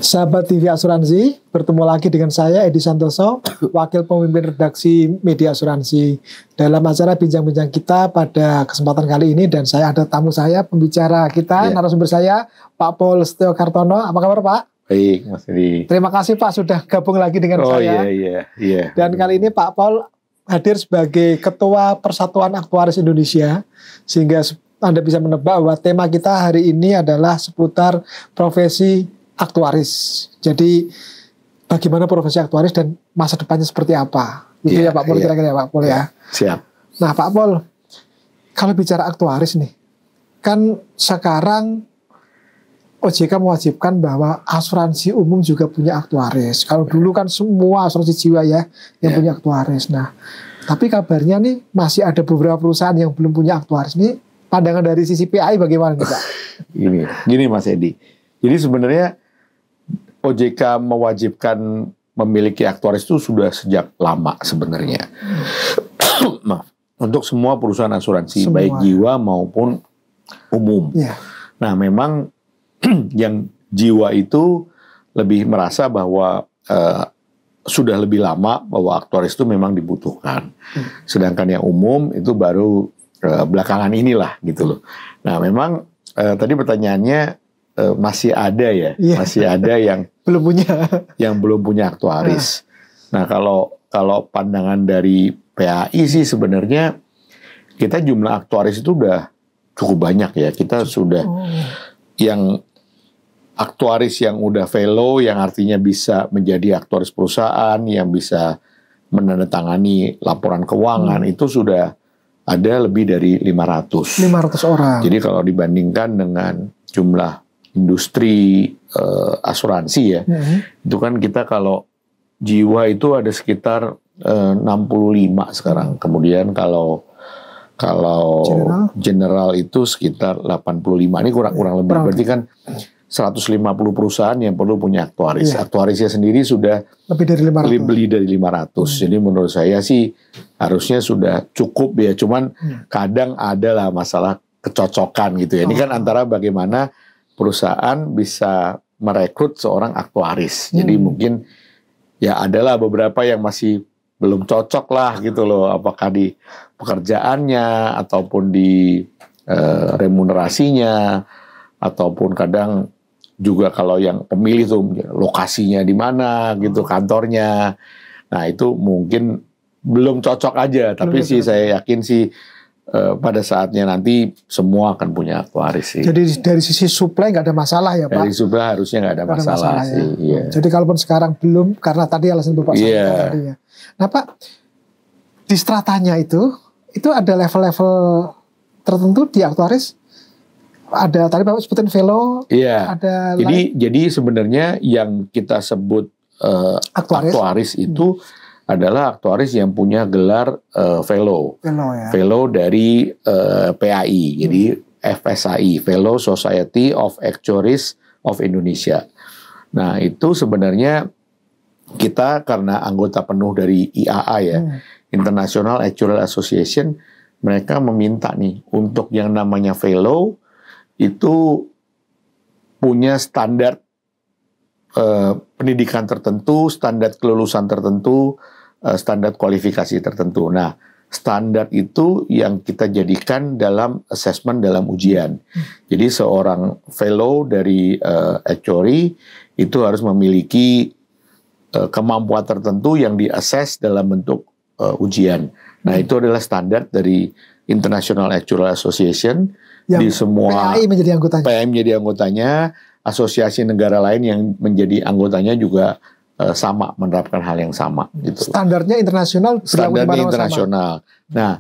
Sahabat TV Asuransi, bertemu lagi dengan saya Edi Santoso, Wakil Pemimpin Redaksi Media Asuransi. Dalam acara bincang-bincang kita pada kesempatan kali ini, dan saya ada tamu saya, pembicara kita, narasumber saya, Pak Paul Setio Kartono. Apa kabar Pak? Baik, Mas Edi. Terima kasih Pak sudah gabung lagi dengan saya. Iya. Dan kali ini Pak Paul hadir sebagai Ketua Persatuan Aktuaris Indonesia, sehingga Anda bisa menebak bahwa tema kita hari ini adalah seputar profesi aktuaris. Jadi bagaimana profesi aktuaris dan masa depannya seperti apa? Gitu ya Pak Paul, kira-kira ya Pak Paul ya. Siap. Nah Pak Paul, kalau bicara aktuaris nih, kan sekarang OJK mewajibkan bahwa asuransi umum juga punya aktuaris. Kalau dulu kan semua asuransi jiwa ya yang punya aktuaris. Nah, tapi kabarnya nih masih ada beberapa perusahaan yang belum punya aktuaris. Nih pandangan dari sisi PAI bagaimana nih Pak? Gini Mas Edi. Jadi sebenarnya OJK mewajibkan memiliki aktuaris itu sudah sejak lama sebenarnya. Maaf, untuk semua perusahaan asuransi, baik jiwa maupun umum. Nah, memang yang jiwa itu lebih merasa bahwa sudah lebih lama bahwa aktuaris itu memang dibutuhkan. Sedangkan yang umum itu baru belakangan inilah gitu loh. Nah, memang tadi pertanyaannya masih ada ya, masih ada yang belum punya aktuaris. Nah, kalau pandangan dari PAI sih sebenarnya kita jumlah aktuaris itu udah cukup banyak ya. Kita sudah yang aktuaris yang udah fellow, yang artinya bisa menjadi aktuaris perusahaan, yang bisa menandatangani laporan keuangan, itu sudah ada lebih dari 500 orang. Jadi kalau dibandingkan dengan jumlah industri asuransi ya, itu kan kita kalau jiwa itu ada sekitar 65 sekarang. Kemudian kalau general itu sekitar 85. Ini kurang lebih. Berarti kan 150 perusahaan yang perlu punya aktuaris. Aktuarisnya sendiri sudah lebih dari 500. Jadi menurut saya sih harusnya sudah cukup ya. Cuman kadang adalah masalah kecocokan gitu ya. Ini kan antara bagaimana perusahaan bisa merekrut seorang aktuaris. Jadi mungkin ya adalah beberapa yang masih belum cocok lah gitu loh. Apakah di pekerjaannya ataupun di remunerasinya, ataupun kadang juga kalau yang pemilih tuh lokasinya di mana gitu, kantornya. Nah itu mungkin belum cocok aja. Tapi sih saya yakin sih pada saatnya nanti semua akan punya aktuaris sih. Jadi dari sisi supply nggak ada masalah ya Pak? Dari supply harusnya nggak ada masalah sih. Ya. Jadi kalaupun sekarang belum, karena tadi alasan Bapak sampaikan tadi ya. Nah Pak, di stratanya itu ada level-level tertentu di aktuaris? Ada tadi Bapak sebutin fellow. Ada. Jadi sebenarnya yang kita sebut aktuaris itu adalah aktuaris yang punya gelar fellow. Fellow dari PAI. Jadi FSAI, Fellow Society of Actuaries of Indonesia. Nah, itu sebenarnya kita karena anggota penuh dari IAA ya, International Actuarial Association, mereka meminta nih untuk yang namanya fellow itu punya standar pendidikan tertentu, standar kelulusan tertentu, standar kualifikasi tertentu. Nah, standar itu yang kita jadikan dalam assessment dalam ujian. Jadi seorang fellow dari actuary itu harus memiliki kemampuan tertentu yang di-assess dalam bentuk ujian. Nah, itu adalah standar dari International Actuarial Association yang di semua PAI menjadi anggotanya. PAI menjadi anggotanya, asosiasi negara lain yang menjadi anggotanya juga sama, menerapkan hal yang sama gitu. Standarnya internasional. Standarnya internasional. Nah,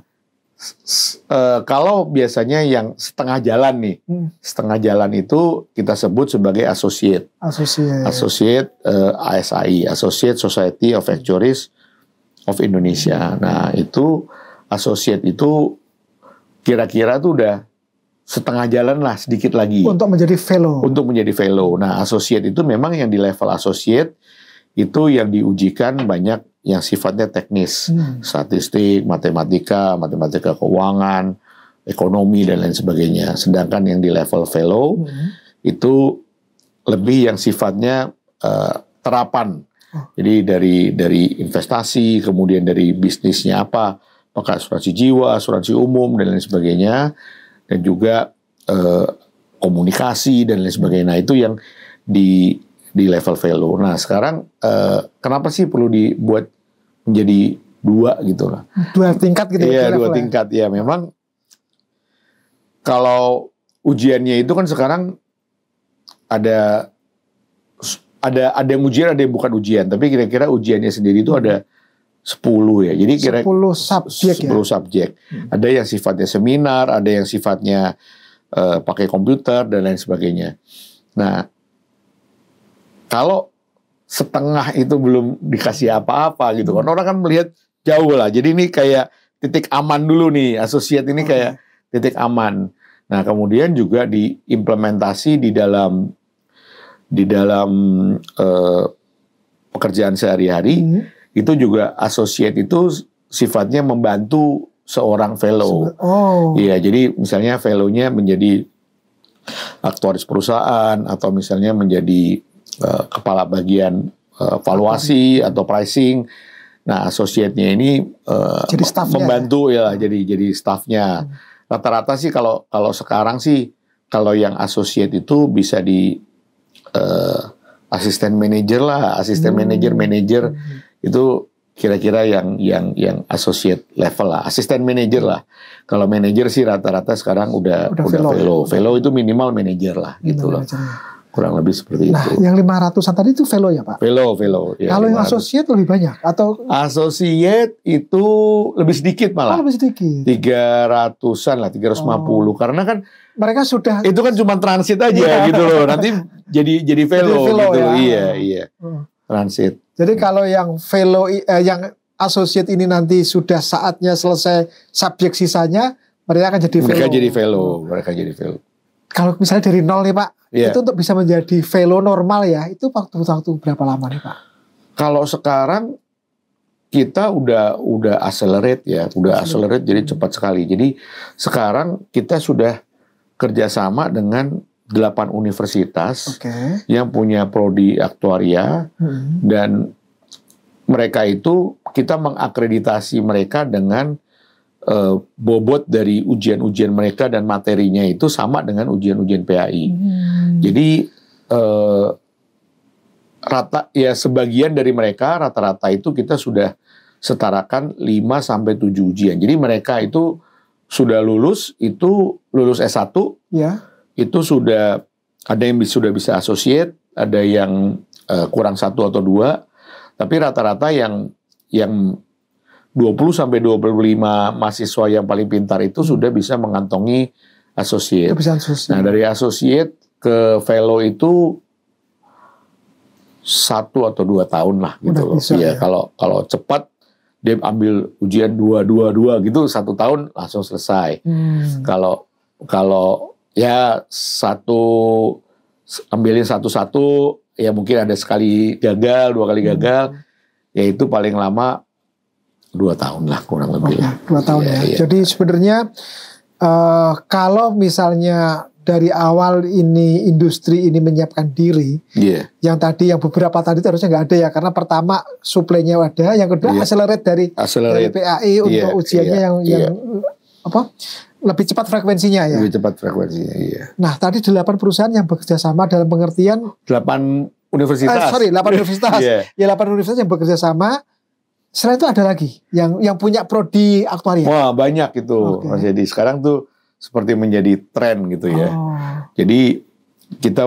kalau biasanya yang setengah jalan nih, setengah jalan itu kita sebut sebagai associate ASAI, Associate Society of Actuaries of Indonesia. Nah, itu associate itu kira-kira tuh udah setengah jalan lah, sedikit lagi untuk menjadi fellow. Nah, associate itu memang yang di level associate itu yang diujikan banyak yang sifatnya teknis, statistik, matematika keuangan, ekonomi dan lain sebagainya. Sedangkan yang di level fellow itu lebih yang sifatnya terapan. Jadi dari investasi, kemudian dari bisnisnya apakah asuransi jiwa, asuransi umum dan lain sebagainya, dan juga komunikasi dan lain sebagainya. Nah, itu yang di level fellow. Nah, sekarang kenapa sih perlu dibuat menjadi 2 gitu lah? 2 tingkat gitu ya? Iya, 2 tingkat ya. Memang kalau ujiannya itu kan sekarang ada yang ujian, ada yang bukan ujian. Tapi kira-kira ujiannya sendiri itu ada 10 ya. Jadi 10 subjek 10 subjek. Ada yang sifatnya seminar, ada yang sifatnya pakai komputer dan lain sebagainya. Nah, kalau setengah itu belum dikasih apa-apa gitu kan, orang kan melihat jauh lah. Jadi ini kayak titik aman dulu nih, associate ini kayak titik aman. Nah, kemudian juga diimplementasi di dalam pekerjaan sehari-hari, itu juga associate itu sifatnya membantu seorang fellow. Iya, jadi misalnya fellow-nya menjadi aktuaris perusahaan atau misalnya menjadi kepala bagian valuasi atau pricing. Nah, associate-nya ini jadi membantu ya, jadi staffnya. Rata-rata sih kalau sekarang sih kalau yang associate itu bisa di asisten manajer lah, asisten manajer itu kira-kira yang associate level lah, asisten manajer lah. Kalau manajer sih rata-rata sekarang udah fellow. Fellow itu minimal manajer lah gitu loh. Kurang lebih seperti itu. Nah, yang 500-an tadi itu fellow ya, Pak? Fellow. Ya, kalau yang associate lebih banyak atau? Associate itu lebih sedikit malah. Lebih sedikit. 300-an lah, 350. Karena kan mereka sudah itu kan cuma transit aja gitu loh. Nanti jadi fellow gitu. Ya. Iya. Transit. Jadi kalau yang fellow yang associate ini nanti sudah saatnya selesai subjek sisanya, mereka akan jadi fellow. Mereka jadi fellow. Kalau misalnya dari 0 nih, Pak, itu untuk bisa menjadi fellow normal ya, itu waktu berapa lama nih, Pak? Kalau sekarang kita udah accelerate ya, accelerate jadi cepat sekali. Jadi sekarang kita sudah kerjasama dengan 8 universitas yang punya prodi aktuaria, dan mereka itu kita mengakreditasi mereka dengan bobot dari ujian-ujian mereka dan materinya itu sama dengan ujian-ujian PAI. Jadi sebagian dari mereka rata-rata itu kita sudah setarakan 5-7 ujian. Jadi mereka itu sudah lulus S1, itu sudah ada yang sudah bisa associate, ada yang kurang 1 atau 2, tapi rata-rata yang 20-25 mahasiswa yang paling pintar itu sudah bisa mengantongi associate. Nah, dari associate ke fellow itu 1 atau 2 tahun lah gitu loh. Iya, kalau cepat dia ambil ujian 2 gitu 1 tahun langsung selesai. Kalau ya ambilin satu-satu ya mungkin ada sekali gagal, 2 kali gagal, ya itu paling lama 2 tahun lah kurang lebih. 2 tahun ya. Jadi sebenarnya kalau misalnya dari awal ini industri ini menyiapkan diri, yang beberapa tadi harusnya nggak ada ya, karena pertama suplainya ada, yang kedua accelerate dari PAI untuk ujiannya yang lebih cepat frekuensinya ya. Lebih cepat frekuensinya, Nah, tadi 8 perusahaan yang bekerja sama dalam pengertian 8 universitas. 8 universitas. Ya 8 universitas yang bekerja sama. Selain itu ada lagi yang punya prodi aktuaria. Wah, banyak itu, Mas Edi. Sekarang tuh seperti menjadi tren gitu ya. Jadi kita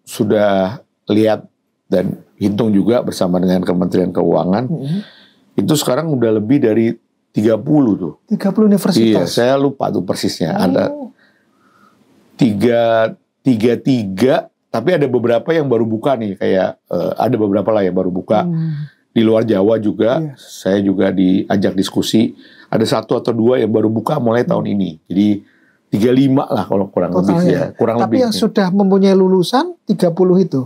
sudah lihat dan hitung juga bersama dengan Kementerian Keuangan. Itu sekarang udah lebih dari 30 tuh. 30 universitas. Iya, saya lupa tuh persisnya. Ada 3, tapi ada beberapa yang baru buka nih, kayak ada beberapa lah yang baru buka. Di luar Jawa juga, saya juga diajak diskusi. Ada 1 atau 2 yang baru buka mulai tahun ini. Jadi 35 lah kalau kurang lebih ya. Tapi yang sudah mempunyai lulusan 30 itu?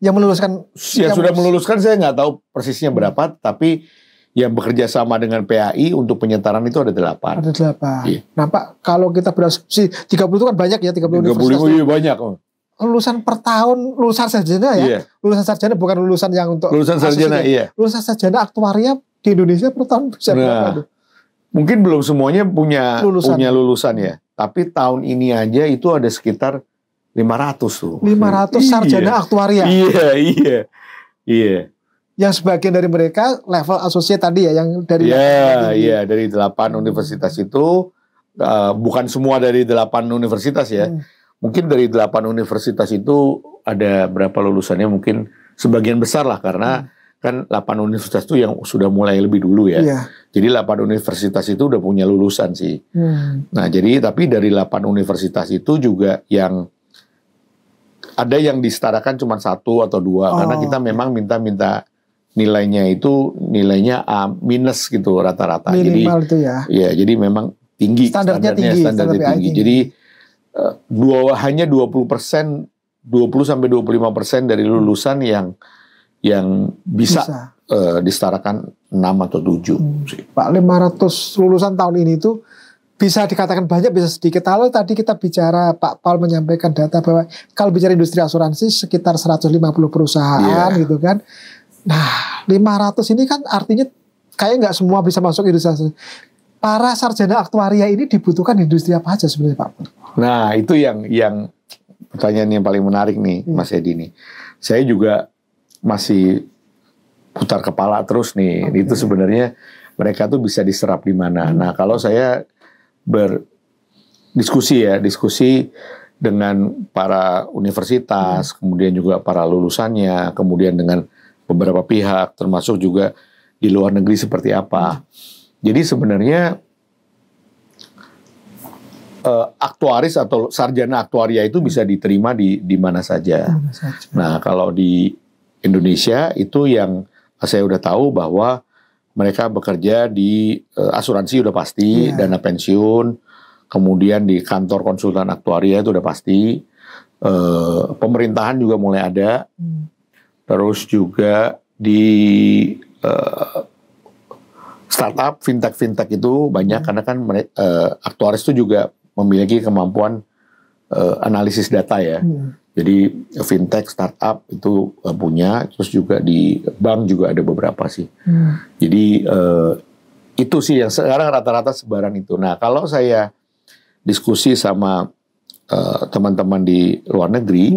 Yang meluluskan? Ya sudah meluluskan saya nggak tahu persisnya berapa, tapi yang bekerja sama dengan PAI untuk penyetaran itu ada 8. Ada 8. Nah Pak, kalau kita berasumsi 30 itu kan banyak ya, 30 universitas. 35 banyak. lulusan per tahun, lulusan sarjana ya. Iya. Lulusan sarjana bukan lulusan yang untuk Lulusan sarjana, asosiasi. iya. Lulusan sarjana aktuaria di Indonesia per tahun bisa berapa tuh? Mungkin belum semuanya punya Lulusan. lulusan ya. Tapi tahun ini aja itu ada sekitar 500 tuh. 500 sarjana aktuaria. Iya. Yang sebagian dari mereka level associate tadi ya, yang dari Iya, dari 8 universitas itu bukan semua dari 8 universitas ya. Mungkin dari 8 universitas itu ada berapa lulusannya, mungkin sebagian besar lah, karena kan 8 universitas itu yang sudah mulai lebih dulu ya. Iya. Jadi 8 universitas itu udah punya lulusan sih. Nah, jadi tapi dari 8 universitas itu juga yang ada yang disetarakan cuma 1 atau 2 karena kita memang minta nilainya A minus gitu rata-rata. Minimal jadi, itu ya. Iya, jadi memang tinggi standarnya tinggi. Jadi hanya 20% 20-25% dari lulusan yang bisa. Disetarakan 6 atau 7. Pak, 500 lulusan tahun ini itu bisa dikatakan banyak, bisa sedikit. Kalau tadi kita bicara, Pak Paul menyampaikan data bahwa kalau bicara industri asuransi sekitar 150 perusahaan gitu kan. Nah, 500 ini kan artinya kayak nggak semua bisa masuk industri asuransi. Para sarjana aktuaria ini dibutuhkan di industri apa aja sebenarnya, Pak? Nah, itu yang pertanyaan yang paling menarik nih, Mas Edi nih. Saya juga masih putar kepala terus nih. Itu sebenarnya mereka tuh bisa diserap di mana. Nah, kalau saya diskusi dengan para universitas, kemudian juga para lulusannya, kemudian dengan beberapa pihak, termasuk juga di luar negeri seperti apa. Jadi sebenarnya aktuaris atau sarjana aktuaria itu bisa diterima di mana saja. Nah, kalau di Indonesia itu yang saya udah tahu bahwa mereka bekerja di asuransi udah pasti, dana pensiun, kemudian di kantor konsultan aktuaria itu udah pasti, pemerintahan juga mulai ada, terus juga di startup, fintech itu banyak, karena kan aktuaris itu juga memiliki kemampuan analisis data ya. Jadi fintech, startup itu punya, terus juga di bank juga ada beberapa sih. Jadi itu sih yang sekarang rata-rata sebaran itu. Nah, kalau saya diskusi sama teman-teman di luar negeri,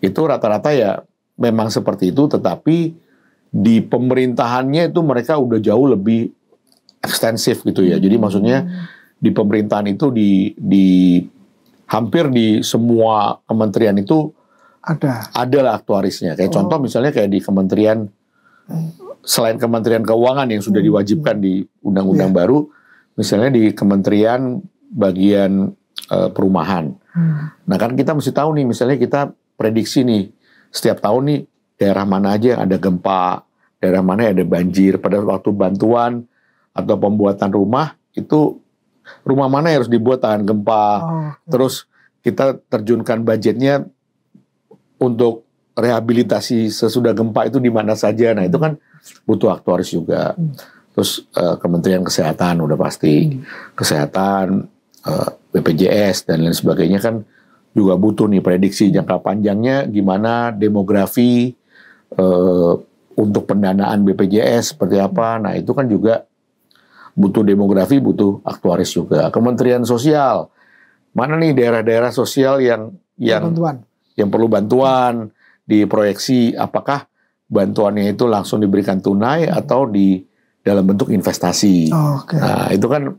itu rata-rata ya memang seperti itu, tetapi di pemerintahannya itu mereka udah jauh lebih ekstensif gitu ya. Jadi maksudnya di pemerintahan itu di hampir di semua kementerian itu ada lah aktuarisnya. Kayak contoh misalnya kayak di kementerian, selain Kementerian Keuangan yang sudah diwajibkan di undang-undang baru, misalnya di kementerian bagian perumahan. Nah kan kita mesti tahu nih, misalnya kita prediksi nih setiap tahun nih daerah mana aja yang ada gempa, daerah mana yang ada banjir. Pada waktu bantuan atau pembuatan rumah itu, rumah mana yang harus dibuat tahan gempa. Terus kita terjunkan budgetnya untuk rehabilitasi sesudah gempa itu di mana saja. Nah itu kan butuh aktuaris juga. Terus Kementerian Kesehatan udah pasti, Kesehatan, BPJS dan lain sebagainya kan juga butuh nih prediksi jangka panjangnya gimana, demografi, untuk pendanaan BPJS seperti apa. Nah itu kan juga butuh demografi, butuh aktuaris juga. Kementerian Sosial, mana nih daerah-daerah sosial yang perlu bantuan, diproyeksi apakah bantuannya itu langsung diberikan tunai atau di dalam bentuk investasi. Nah itu kan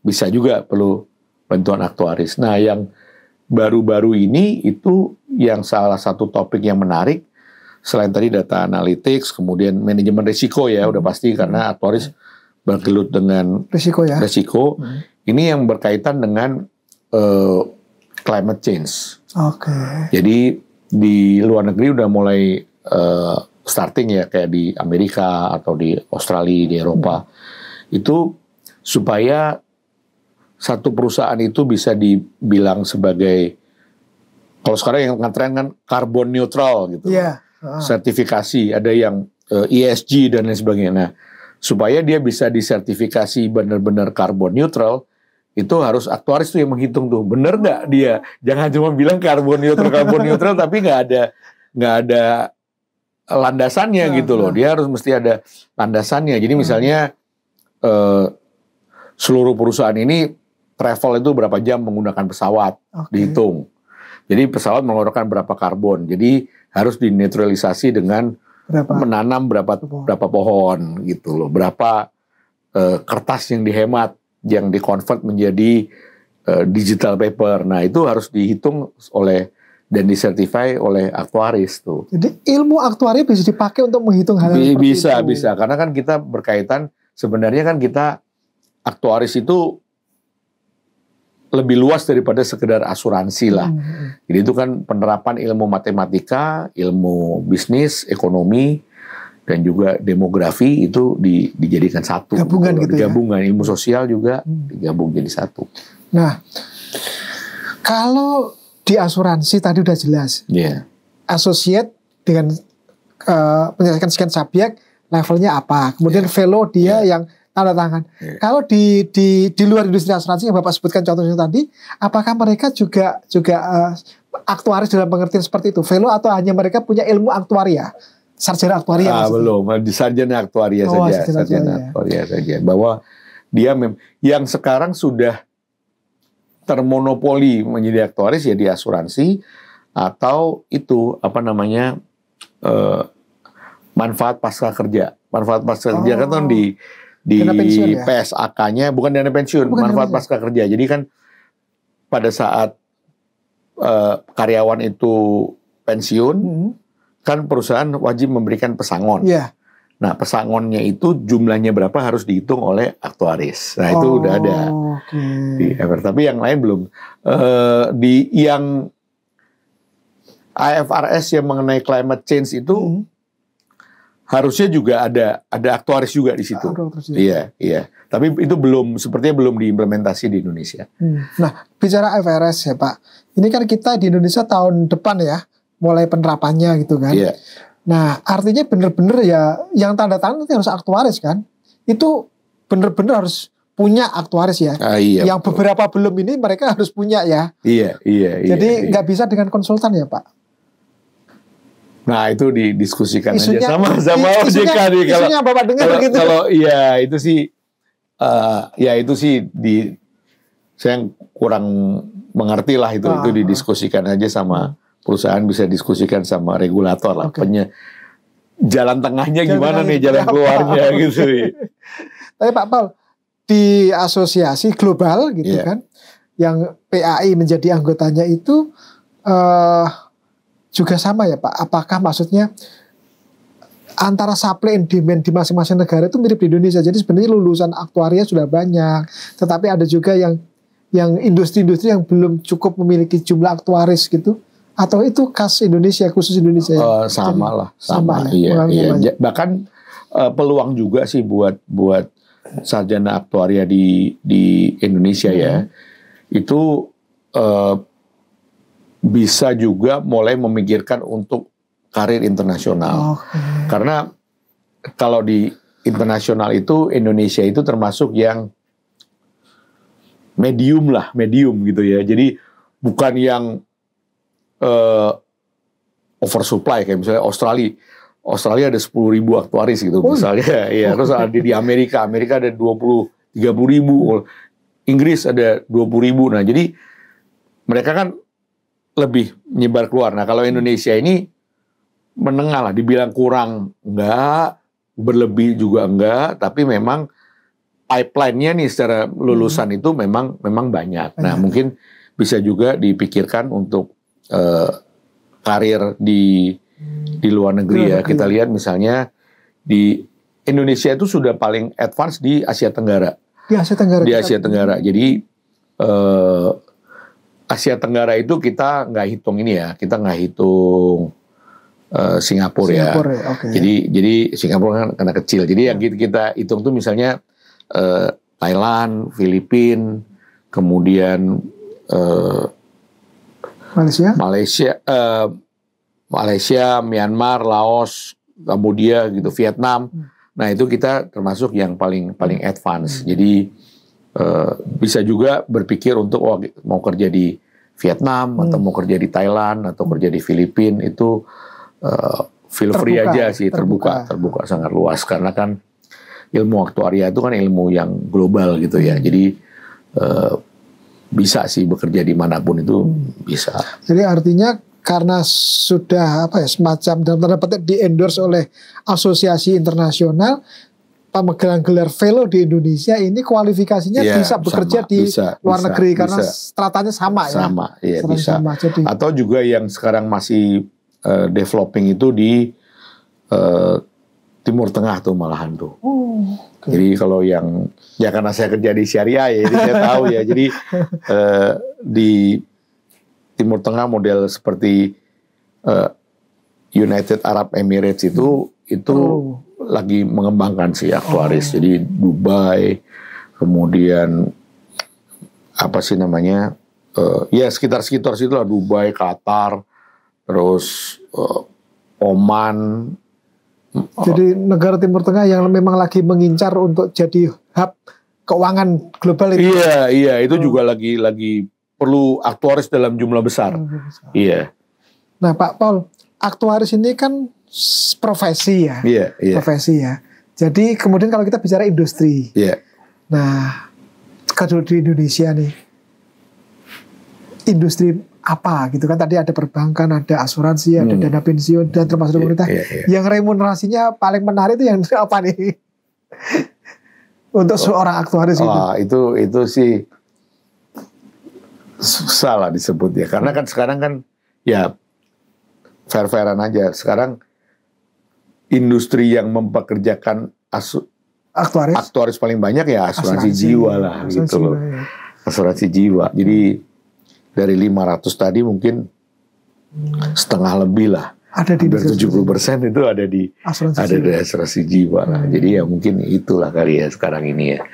bisa juga perlu bantuan aktuaris. Nah yang baru-baru ini itu yang salah satu topik yang menarik, selain tadi data analytics, kemudian manajemen risiko ya udah pasti, karena aktuaris bergelut dengan risiko. Ini yang berkaitan dengan climate change. Jadi di luar negeri udah mulai starting ya, kayak di Amerika atau di Australia, di Eropa. Itu supaya satu perusahaan itu bisa dibilang sebagai, kalau sekarang yang ngetren kan carbon neutral gitu. Sertifikasi, ada yang ESG dan lain sebagainya. Nah, supaya dia bisa disertifikasi benar-benar carbon neutral, itu harus aktuaris tuh yang menghitung tuh, bener nggak dia? Jangan cuma bilang karbon neutral, tapi nggak ada landasannya gitu loh. Dia harus mesti ada landasannya. Jadi misalnya seluruh perusahaan ini travel itu berapa jam menggunakan pesawat, dihitung. Jadi pesawat mengeluarkan berapa karbon. Jadi harus dinetralisasi dengan menanam berapa pohon gitu loh. Berapa kertas yang dihemat, yang dikonvert menjadi digital paper. Nah itu harus dihitung dan disertify oleh aktuaris tuh. Jadi ilmu aktuari bisa dipakai untuk menghitung hal seperti itu. Bisa. Karena kan kita berkaitan, sebenarnya kan kita aktuaris itu lebih luas daripada sekedar asuransi lah. Jadi itu kan penerapan ilmu matematika, ilmu bisnis, ekonomi, dan juga demografi itu dijadikan satu. Gabungan gitu ya? Gabungan, ilmu sosial juga digabung jadi satu. Nah, kalau di asuransi tadi udah jelas. Associate dengan menyelesaikan sekian subjek, levelnya apa. Kemudian fellow dia yang tanda tangan. Kalau di luar industri asuransi yang Bapak sebutkan contohnya tadi, apakah mereka juga aktuaris dalam pengertian seperti itu? Fellow atau hanya mereka punya ilmu aktuaria? Sarjana aktuaria belum, di sarjana aktuaria saja. Sarjana aktuaria saja. Bahwa dia yang sekarang sudah termonopoli menjadi aktuaris ya di asuransi, atau itu manfaat pasca kerja. Manfaat pasca kerja kan di PSAK-nya bukan dana pensiun, manfaat pasca kerja. Jadi kan pada saat karyawan itu pensiun, kan perusahaan wajib memberikan pesangon. Nah, pesangonnya itu jumlahnya berapa harus dihitung oleh aktuaris. Nah, itu udah ada. Tapi yang lain belum. Di yang IFRS yang mengenai climate change itu harusnya juga ada aktuaris juga di situ. Iya. Tapi itu sepertinya belum diimplementasi di Indonesia. Nah, bicara IFRS ya Pak, ini kan kita di Indonesia tahun depan ya, mulai penerapannya gitu kan. Nah, artinya benar-benar ya, yang tanda tangan itu harus aktuaris kan. Itu benar-benar harus punya aktuaris ya. Yang betul. Beberapa belum ini mereka harus punya ya. Iya. Jadi nggak bisa dengan konsultan ya Pak. Nah itu didiskusikan aja sama OJK nih. Isunya Bapak dengar gitu. Kalau itu sih saya kurang mengerti lah itu didiskusikan aja sama perusahaan, bisa diskusikan sama regulator lah. Jalan tengahnya gimana nih, jalan keluarnya gitu. Tapi Pak Paul, di asosiasi global gitu kan, yang PAI menjadi anggotanya itu juga sama ya Pak? Apakah maksudnya antara supply and demand di masing-masing negara itu mirip di Indonesia? Jadi sebenarnya lulusan aktuaria sudah banyak, tetapi ada juga yang industri-industri yang belum cukup memiliki jumlah aktuaris gitu. Atau itu khas Indonesia, khusus Indonesia? Sama. Iya. Bahkan peluang juga sih buat sarjana aktuaria di Indonesia ya. Itu bisa juga mulai memikirkan untuk karir internasional. Karena kalau di internasional itu Indonesia itu termasuk yang medium gitu ya. Jadi bukan yang oversupply kayak misalnya Australia ada 10.000 aktuaris gitu misalnya. Ya, terus ada di Amerika ada 20-30 ribu, Inggris ada 20.000. Nah, jadi mereka kan lebih menyebar keluar. Nah, kalau Indonesia ini menengah lah, dibilang kurang enggak, berlebih juga enggak, tapi memang pipeline-nya nih secara lulusan itu memang banyak. Nah, mungkin bisa juga dipikirkan untuk karir di luar negeri ya. Kita lihat misalnya di Indonesia itu sudah paling advance di Asia Tenggara. Di Asia Tenggara. Jadi Asia Tenggara itu kita nggak hitung ini ya. Kita nggak hitung Singapura ya. Jadi Singapura kan karena kecil. Jadi yang kita hitung tuh misalnya Thailand, Filipina, kemudian Malaysia, Myanmar, Laos, Kamboja gitu, Vietnam. Nah, itu kita termasuk yang paling advance. Jadi Bisa juga berpikir untuk mau kerja di Vietnam atau mau kerja di Thailand atau kerja di Filipina, itu feel free aja sih, terbuka sangat luas, karena kan ilmu aktuaria itu kan ilmu yang global gitu ya. Jadi bisa sih bekerja dimanapun itu bisa. Jadi artinya karena sudah semacam dalam tanda petik di endorse oleh asosiasi internasional, pemegang gelar fellow di Indonesia ini kualifikasinya bisa bekerja di luar negeri karena stratanya sama ya. Sama, ya bisa. Sama, jadi. Atau juga yang sekarang masih developing itu di Timur Tengah tuh malahan tuh. Okay. Jadi kalau yang karena saya kerja di syariah ya, jadi saya tahu ya. Jadi di Timur Tengah model seperti United Arab Emirates itu lagi mengembangkan sih aktuaris. Jadi Dubai, kemudian apa sih namanya, ya sekitar situ lah, Dubai, Qatar, terus Oman. Jadi negara Timur Tengah yang memang lagi mengincar untuk jadi hub keuangan global itu. Iya, itu juga lagi perlu aktuaris dalam jumlah besar. Iya. Nah Pak Paul, aktuaris ini kan profesi ya. Iya. Profesi ya. Jadi kemudian kalau kita bicara industri. Iya. Nah, kalau di Indonesia nih, industri apa gitu kan, tadi ada perbankan, ada asuransi, ada dana pensiun, dan termasuk pemerintah. Yang remunerasinya paling menarik itu yang apa nih? Untuk seorang aktuaris itu sih susah lah disebut ya. Karena kan sekarang kan ya fair-fairan aja. Sekarang industri yang mempekerjakan aktuaris paling banyak ya asuransi jiwa lah gitu loh. Ya. Asuransi jiwa. Jadi dari 500 tadi mungkin setengah lebih lah. Ada di 70% itu ada di asuransi jiwa lah. Jadi ya mungkin itulah kali ya sekarang ini ya.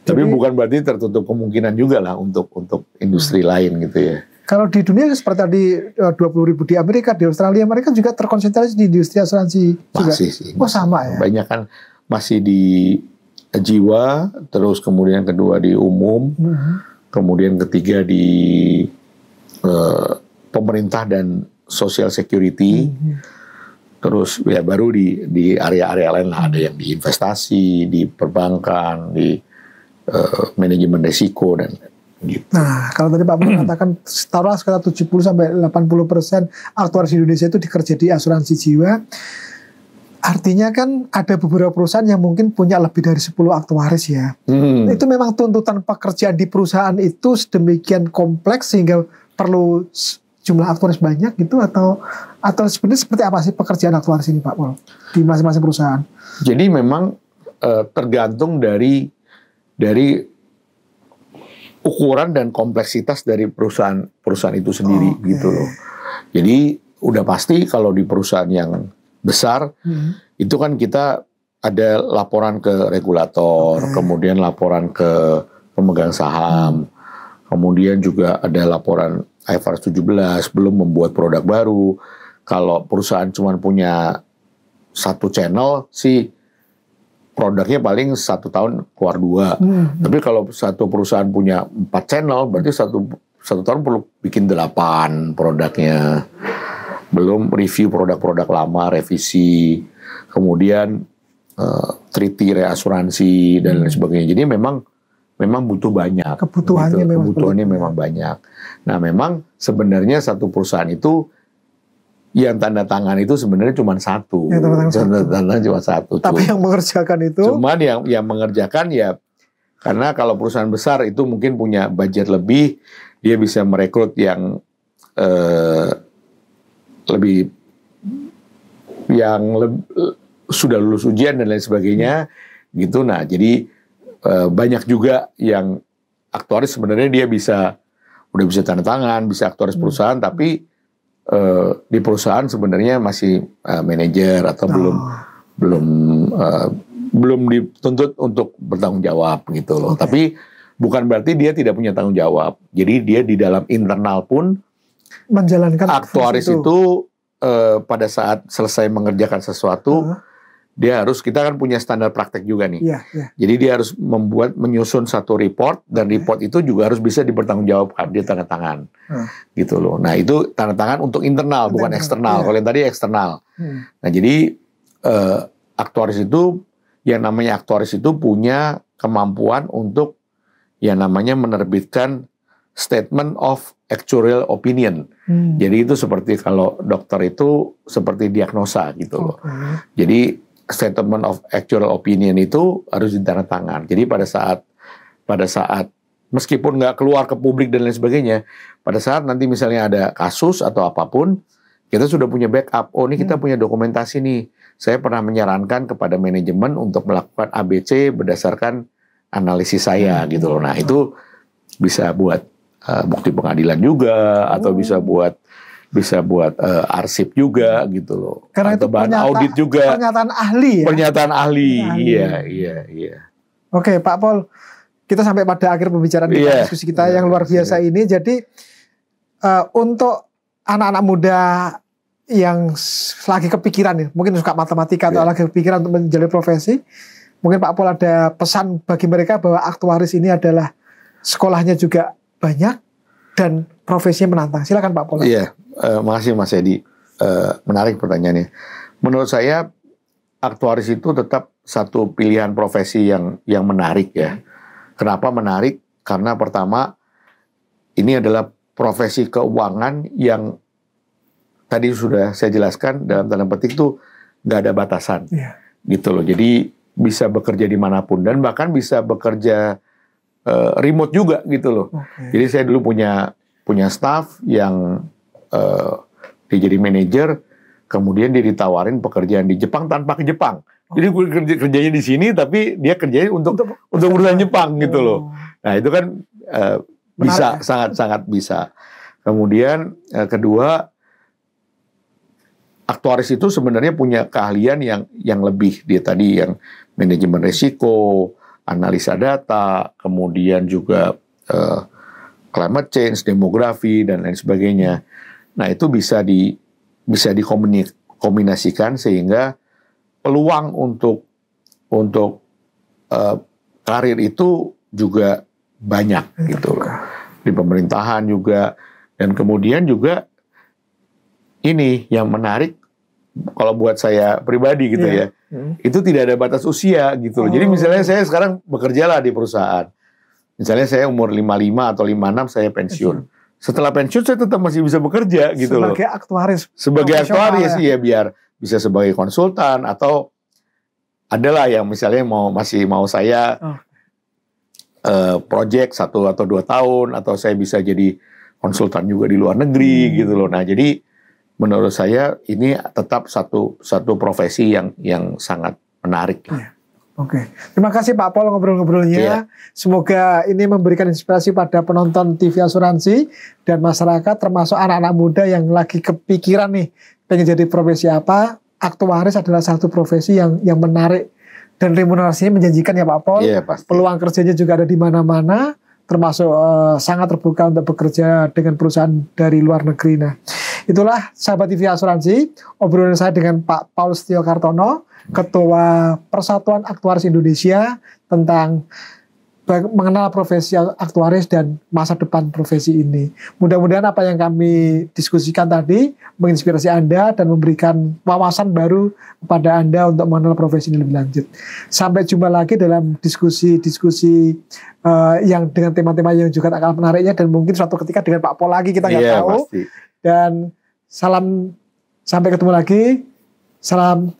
Tapi bukan berarti tertutup kemungkinan juga lah untuk industri lain gitu ya. Kalau di dunia seperti tadi 20.000 di Amerika, di Australia, mereka juga terkonsentrasi di industri asuransi juga. Masih sih. Sama ya. Banyak kan masih di jiwa, terus kemudian kedua di umum, kemudian ketiga di pemerintah dan social security, terus ya baru di area-area lain lah, ada yang di investasi, di perbankan, di manajemen risiko dan gitu. Nah, kalau tadi Pak mengatakan taruhlah sekitar 70-80% aktuaris Indonesia itu dikerja di asuransi jiwa. Artinya kan ada beberapa perusahaan yang mungkin punya lebih dari 10 aktuaris ya. Itu memang tuntutan pekerjaan di perusahaan itu sedemikian kompleks sehingga perlu jumlah aktuaris banyak gitu, atau sebenarnya seperti apa sih pekerjaan aktuaris ini Pak Paul di masing-masing perusahaan? Jadi memang tergantung dari ukuran dan kompleksitas dari perusahaan itu sendiri gitu loh. Jadi udah pasti kalau di perusahaan yang besar itu kan kita ada laporan ke regulator, kemudian laporan ke pemegang saham, kemudian juga ada laporan IFRS 17, belum membuat produk baru. Kalau perusahaan cuma punya satu channel sih, produknya paling 1 tahun keluar 2. Tapi kalau satu perusahaan punya 4 channel, berarti satu tahun perlu bikin 8 produknya. Belum review produk-produk lama, revisi, kemudian treaty, reasuransi dan lain sebagainya. Jadi memang butuh banyak. Kebutuhannya memang banyak. Nah, memang sebenarnya satu perusahaan itu yang tanda tangan itu sebenarnya cuma satu. Tanda tangan cuma satu. Tapi yang mengerjakan itu? Cuman yang mengerjakan ya, karena kalau perusahaan besar itu mungkin punya budget lebih, dia bisa merekrut yang sudah lulus ujian dan lain sebagainya, gitu. Nah, jadi banyak juga yang aktuaris sebenarnya dia udah bisa tanda tangan, bisa aktuaris perusahaan, tapi di perusahaan sebenarnya masih manajer atau belum dituntut untuk bertanggung jawab gitu loh. Tapi bukan berarti dia tidak punya tanggung jawab. Jadi dia di dalam internal pun menjalankan aktuaris itu pada saat selesai mengerjakan sesuatu, kita kan punya standar praktek juga nih. Iya, iya. Jadi dia harus menyusun satu report, dan report itu juga harus bisa dipertanggungjawabkan, dia tanda tangan. Gitu loh. Nah, itu tanda tangan untuk internal, bukan eksternal. Kalau yang tadi eksternal. Nah, jadi aktuaris itu, yang namanya aktuaris itu punya kemampuan untuk yang namanya menerbitkan statement of actuarial opinion. Jadi itu seperti kalau dokter itu seperti diagnosa gitu loh. Jadi statement of actual opinion itu harus ditandatangan. Jadi pada saat meskipun nggak keluar ke publik dan lain sebagainya, pada saat nanti misalnya ada kasus atau apapun, kita sudah punya backup. Oh, ini kita punya dokumentasi nih. Saya pernah menyarankan kepada manajemen untuk melakukan ABC berdasarkan analisis saya gitu loh. Nah, itu bisa buat bukti pengadilan juga, atau bisa buat arsip juga gitu loh. Karena atau itu bahan audit juga. Pernyataan ahli ya. Pernyataan ahli. Iya. Oke, Pak Paul, kita sampai pada akhir pembicaraan diskusi kita yang luar biasa ini. Jadi untuk anak-anak muda yang lagi kepikiran ya, mungkin suka matematika atau lagi kepikiran untuk menjalani profesi, mungkin Pak Paul ada pesan bagi mereka bahwa aktuaris ini adalah sekolahnya juga banyak dan profesinya menantang. Silakan Pak Paul. Iya. Makasih Mas Edi, menarik pertanyaannya. Menurut saya aktuaris itu tetap satu pilihan profesi yang menarik ya. Kenapa menarik? Karena pertama, ini adalah profesi keuangan yang tadi sudah saya jelaskan dalam tanda petik itu nggak ada batasan, gitu loh. Jadi bisa bekerja dimanapun dan bahkan bisa bekerja remote juga gitu loh. Jadi saya dulu punya staff yang dia jadi manajer, kemudian dia ditawarin pekerjaan di Jepang tanpa ke Jepang. Jadi gue kerjanya di sini, tapi dia kerjanya untuk perusahaan Jepang gitu loh. Nah itu kan bisa, sangat bisa. Kemudian kedua, aktuaris itu sebenarnya punya keahlian yang lebih. Dia tadi yang manajemen risiko, analisa data, kemudian juga climate change, demografi dan lain sebagainya. Nah, itu bisa dikombinasikan sehingga peluang untuk karir itu juga banyak gitu. Di pemerintahan juga, dan kemudian juga ini yang menarik kalau buat saya pribadi gitu ya. Itu tidak ada batas usia gitu. Jadi misalnya saya sekarang bekerja lah di perusahaan. Misalnya saya umur 55 atau 56 saya pensiun. Setelah pensiun saya tetap masih bisa bekerja gitu loh. Sebagai aktuaris. Sebagai aktuaris ya, biar bisa sebagai konsultan, atau adalah yang misalnya masih mau saya project 1 atau 2 tahun, atau saya bisa jadi konsultan juga di luar negeri gitu loh. Nah, jadi menurut saya ini tetap satu profesi yang sangat menarik. Oke. Terima kasih Pak Paul ngobrol-ngobrolnya. Semoga ini memberikan inspirasi pada penonton TV Asuransi dan masyarakat, termasuk anak-anak muda yang lagi kepikiran nih pengen jadi profesi apa. Aktuaris adalah satu profesi yang menarik dan remunerasinya menjanjikan ya Pak Paul. Peluang kerjanya juga ada di mana-mana, termasuk sangat terbuka untuk bekerja dengan perusahaan dari luar negeri. Nah, itulah sahabat TV Asuransi, obrolan saya dengan Pak Paul Setio Kartono, Ketua Persatuan Aktuaris Indonesia, tentang mengenal profesi aktuaris dan masa depan profesi ini. Mudah-mudahan apa yang kami diskusikan tadi menginspirasi Anda dan memberikan wawasan baru kepada Anda untuk mengenal profesi ini lebih lanjut. Sampai jumpa lagi dalam diskusi-diskusi yang dengan tema-tema yang juga tak kalah menariknya, dan mungkin suatu ketika dengan Pak Paul lagi, kita nggak tahu. Pasti. Dan salam, sampai ketemu lagi. Salam